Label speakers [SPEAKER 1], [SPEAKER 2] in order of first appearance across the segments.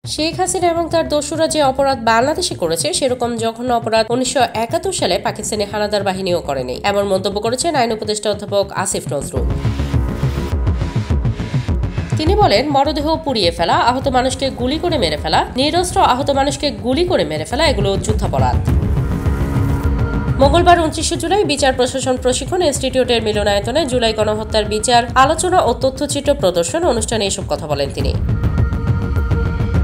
[SPEAKER 1] শেখ হাসিনা এবং তার দোসররা যে অপরাধ বাংলাদেশে করেছে সেরকম জঘন্য অপরাধ ১৯৭১ সালে পাকিস্তানি হানাদার বাহিনীও করেনি, এমন মন্তব্য করেছেন আইন উপদেষ্টা অধ্যাপক আসিফ নজরুল। তিনি বলেন, মরদেহ পুড়িয়ে ফেলা, আহত মানুষকে গুলি করে মেরে ফেলা, নিরস্ত্র আহত মানুষকে গুলি করে মেরে ফেলা এগুলো যুদ্ধাপরাধ। মঙ্গলবার ২৯ জুলাই বিচার প্রশাসন প্রশিক্ষণ ইনস্টিটিউটের মিলনায়তনে জুলাই গণহত্যার বিচার আলোচনা ও তথ্যচিত্র প্রদর্শন অনুষ্ঠানে এসব কথা বলেন তিনি।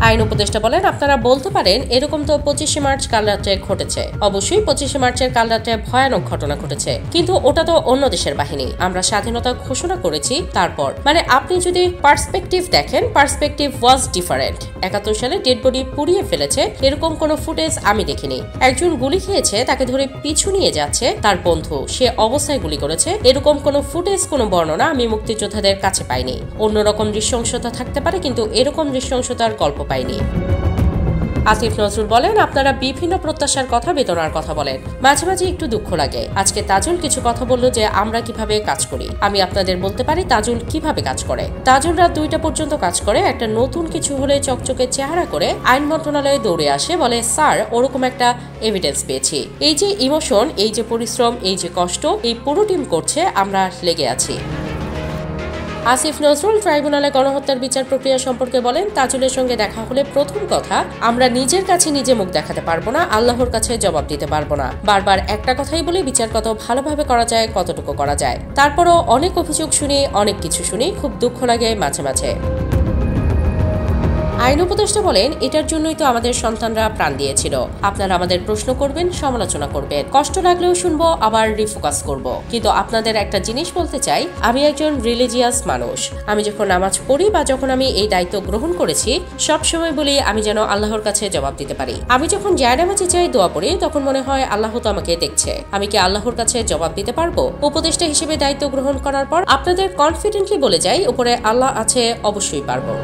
[SPEAKER 1] আইন উপদেষ্টা বলেন, আপনারা বলতে পারেন এরকম তো ২৫শে মার্চ কাল রাত্রে ঘটেছে। অবশ্যই ২৫শে মার্চের কাল রাত্রে ভয়ানক ঘটনা ঘটেছে, কিন্তু ওটা তো অন্য দেশের বাহিনী। আমরা স্বাধীনতা ঘোষণা করেছি তারপর। মানে আপনি যদি পার্সপেক্টিভ দেখেন, পার্সপেক্টিভ ওয়াজ ডিফারেন্ট। ৭১ সালে ডেড বডি পুড়িয়ে ফেলেছে এরকম কোনো ফুটেজ আমি দেখিনি। একজন গুলি খেয়েছে, তাকে ধরে পিছু নিয়ে যাচ্ছে তার বন্ধু, সে অবস্থায় গুলি করেছে এরকম কোনো ফুটেজ, কোনো বর্ণনা আমি মুক্তিযোদ্ধাদের কাছে পাইনি। অন্যরকম নৃশংসতা থাকতে পারে, কিন্তু এরকম নৃশংসতার গল্প পাইনি। আসিফ নজরুল বলেন, আপনারা বিভিন্ন প্রত্যাশার কথা, বেদনার কথা বলেন, মাঝে মাঝে একটু দুঃখ লাগে। আজকে তাজুল কিছু কথা বলল যে আমরা কিভাবে কাজ করি। আমি আপনাদের বলতে পারি তাজুল কিভাবে কাজ করে। তাজুল রাত ২টা পর্যন্ত কাজ করে। একটা নতুন কিছু হলে চকচকে চেহারা করে আইন মন্ত্রণালয়ে দৌড়ে আসে, বলে স্যার ওরকম একটা এভিডেন্স পেয়েছি। এই যে ইমোশন, এই যে পরিশ্রম, এই যে কষ্ট, এই পুরো টিম করছে, আমরা লেগে আছি। আসিফ নজরুল ট্রাইব্যুনালে গণহত্যার বিচার প্রক্রিয়া সম্পর্কে বলেন, তাজুলের সঙ্গে দেখা হলে প্রথম কথা, আমরা নিজের কাছে নিজে মুখ দেখাতে পারবো না, আল্লাহর কাছে জবাব দিতে পারবো না। বারবার একটা কথাই বলি, বিচার কত ভালোভাবে করা যায়, কতটুকু করা যায়। তারপরও অনেক অভিযোগ শুনি, অনেক কিছু শুনি, খুব দুঃখ লাগে মাঝে মাঝে। আইন উপদেষ্টা বলেন, এটার জন্যই তো আমাদের সন্তানরা প্রাণ দিয়েছিল। আপনারা আমাদের প্রশ্ন করবেন, সমালোচনা করবেন, কষ্ট লাগলেও শুনবো, আবার রিফোকাস করব। কিন্তু আপনাদের একটা জিনিস বলতে চাই, আমি একজন রিলিজিয়াস মানুষ। আমি যখন নামাজ পড়ি বা যখন আমি এই দায়িত্ব গ্রহণ করেছি, সবসময় বলি আমি যেন আল্লাহর কাছে জবাব দিতে পারি। আমি যখন জায়নামাজে চাই, দোয়া পড়ি, তখন মনে হয় আল্লাহ তো আমাকে দেখছে। আমি কি আল্লাহর কাছে জবাব দিতে পারবো? উপদেষ্টা হিসেবে দায়িত্ব গ্রহণ করার পর আপনাদের কনফিডেন্টলি বলে যাই, উপরে আল্লাহ আছে, অবশ্যই পারবো।